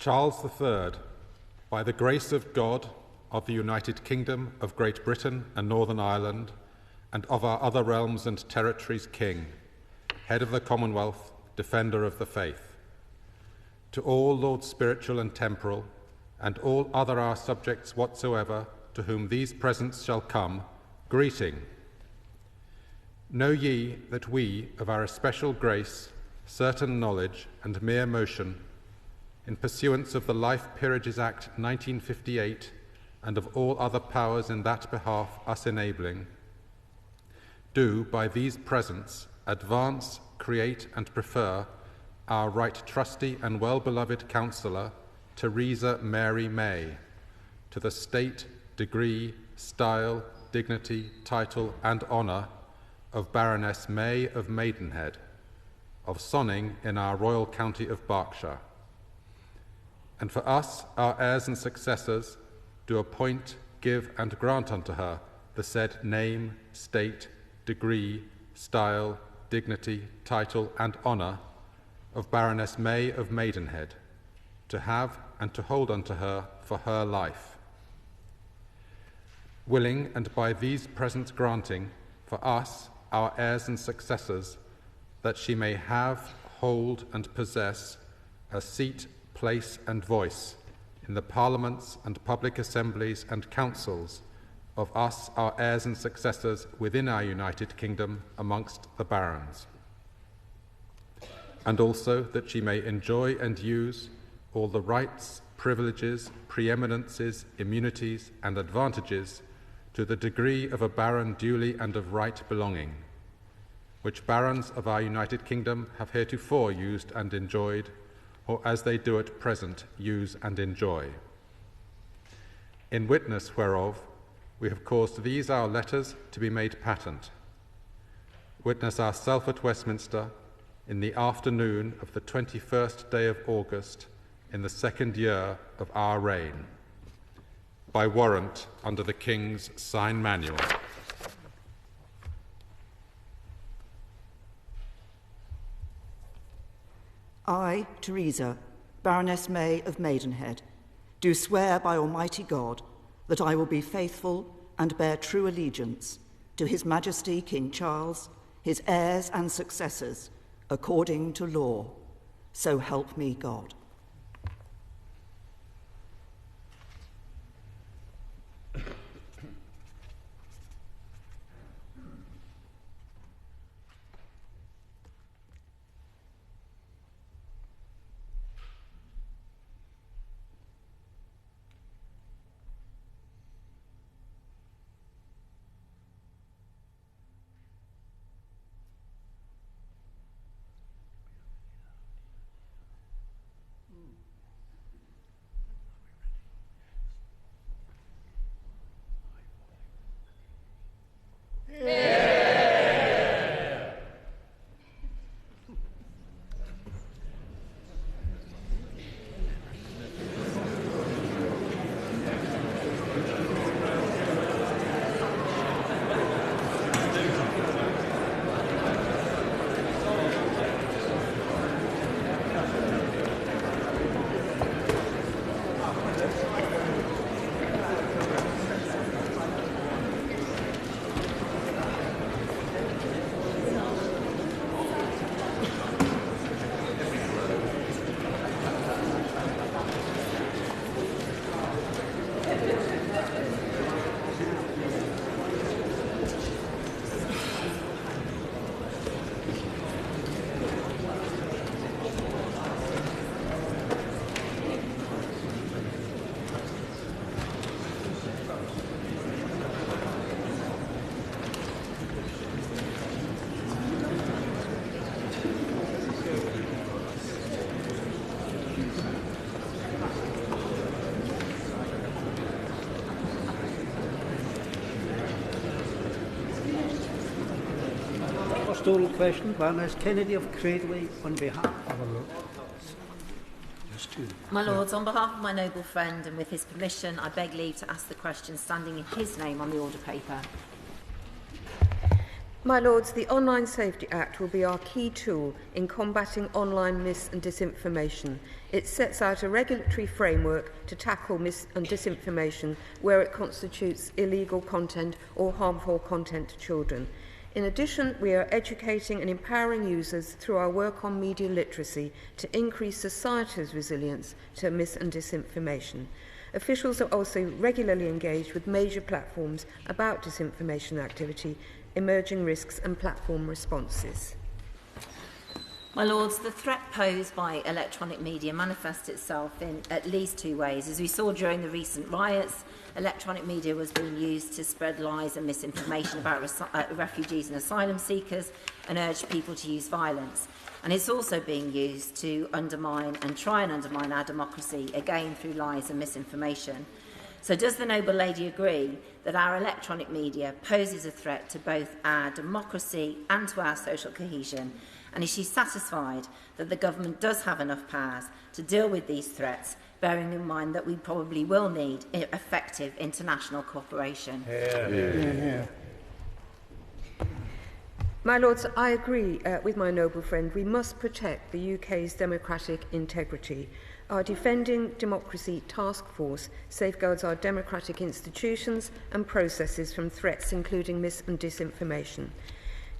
Charles III, by the grace of God, of the United Kingdom of Great Britain and Northern Ireland, and of our other realms and territories, King, Head of the Commonwealth, Defender of the Faith. To all lords spiritual and temporal, and all other our subjects whatsoever, to whom these presents shall come, greeting. Know ye that we, of our especial grace, certain knowledge, and mere motion, in pursuance of the Life Peerages Act 1958, and of all other powers in that behalf us enabling, do by these presents advance, create, and prefer our right trusty and well-beloved counsellor, Theresa Mary May, to the state, degree, style, dignity, title, and honour of Baroness May of Maidenhead, of Sonning in our royal county of Berkshire. And for us, our heirs and successors, do appoint, give, and grant unto her the said name, state, degree, style, dignity, title, and honour of Baroness May of Maidenhead, to have and to hold unto her for her life. Willing, and by these presents granting, for us, our heirs and successors, that she may have, hold, and possess a seat, place, and voice in the parliaments and public assemblies and councils of us, our heirs and successors, within our United Kingdom amongst the barons. And also that she may enjoy and use all the rights, privileges, preeminences, immunities, and advantages to the degree of a baron duly and of right belonging, which barons of our United Kingdom have heretofore used and enjoyed, or as they do at present use and enjoy. In witness whereof, we have caused these our letters to be made patent. Witness ourself at Westminster in the afternoon of the 21st day of August in the 2nd year of our reign, by warrant under the King's sign manual. I, Theresa, Baroness May of Maidenhead, do swear by Almighty God that I will be faithful and bear true allegiance to His Majesty King Charles, his heirs and successors, according to law. So help me God. Oral question, Baroness Kennedy of Cradley, on behalf of My Lords, on behalf of my noble friend and with his permission, I beg leave to ask the question standing in his name on the order paper. My Lords, the Online Safety Act will be our key tool in combating online mis- and disinformation. It sets out a regulatory framework to tackle mis- and disinformation where it constitutes illegal content or harmful content to children. In addition, we are educating and empowering users through our work on media literacy to increase society's resilience to mis- and disinformation. Officials are also regularly engaged with major platforms about disinformation activity, emerging risks and platform responses. My Lords, the threat posed by electronic media manifests itself in at least two ways. As we saw during the recent riots, electronic media was being used to spread lies and misinformation about refugees and asylum seekers and urge people to use violence. And it's also being used to undermine and try and undermine our democracy, again through lies and misinformation. So does the Noble Lady agree that our electronic media poses a threat to both our democracy and to our social cohesion? And is she satisfied that the government does have enough powers to deal with these threats, bearing in mind that we probably will need effective international cooperation? My Lords, I agree with my noble friend. We must protect the UK's democratic integrity. Our Defending Democracy Task Force safeguards our democratic institutions and processes from threats including mis- and disinformation.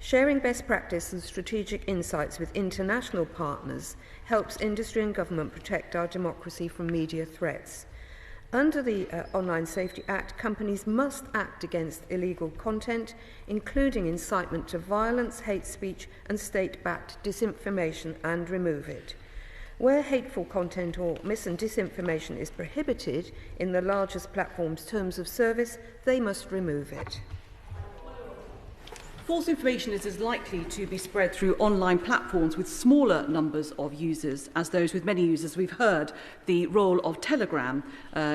Sharing best practice and strategic insights with international partners helps industry and government protect our democracy from media threats. Under the Online Safety Act, companies must act against illegal content, including incitement to violence, hate speech and state-backed disinformation, and remove it. Where hateful content or mis- and disinformation is prohibited in the largest platforms' terms of service, they must remove it. False information is as likely to be spread through online platforms with smaller numbers of users as those with many users. We've heard the role of Telegram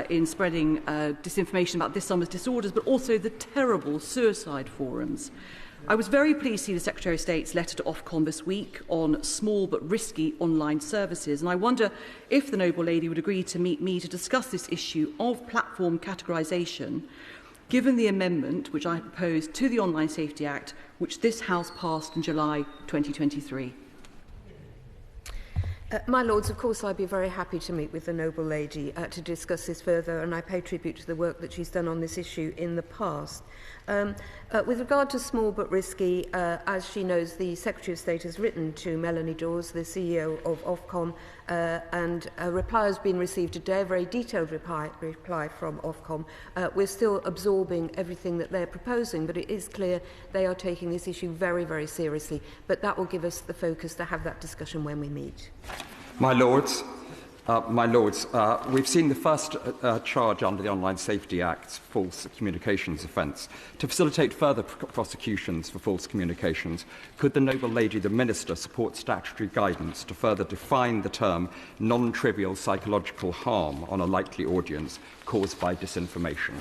in spreading disinformation about this summer's disorders, but also the terrible suicide forums. I was very pleased to see the Secretary of State's letter to Ofcom this week on small but risky online services, and I wonder if the Noble Lady would agree to meet me to discuss this issue of platform categorisation, given the amendment which I proposed to the Online Safety Act, which this House passed in July 2023. My Lords, of course, I'd be very happy to meet with the Noble Lady to discuss this further, and I pay tribute to the work that she's done on this issue in the past. With regard to small but risky, as she knows, the Secretary of State has written to Melanie Dawes, the CEO of Ofcom, and a reply has been received today, a very detailed reply from Ofcom. We're still absorbing everything that they're proposing, but it is clear they are taking this issue very, very seriously. But that will give us the focus to have that discussion when we meet. My Lords, we've seen the first charge under the Online Safety Act's false communications offence. To facilitate further prosecutions for false communications, could the Noble Lady, the Minister, support statutory guidance to further define the term non-trivial psychological harm on a likely audience caused by disinformation?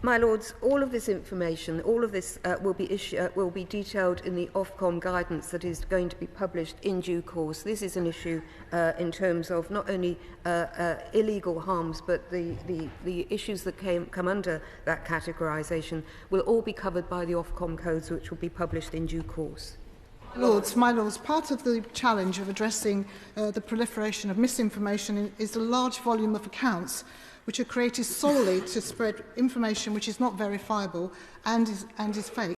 My Lords, all of this information, all of this will be detailed in the Ofcom guidance that is going to be published in due course. This is an issue in terms of not only illegal harms, but the issues that come under that categorisation will all be covered by the Ofcom codes, which will be published in due course. My Lords, part of the challenge of addressing the proliferation of misinformation is the large volume of accounts which are created solely to spread information which is not verifiable and is fake.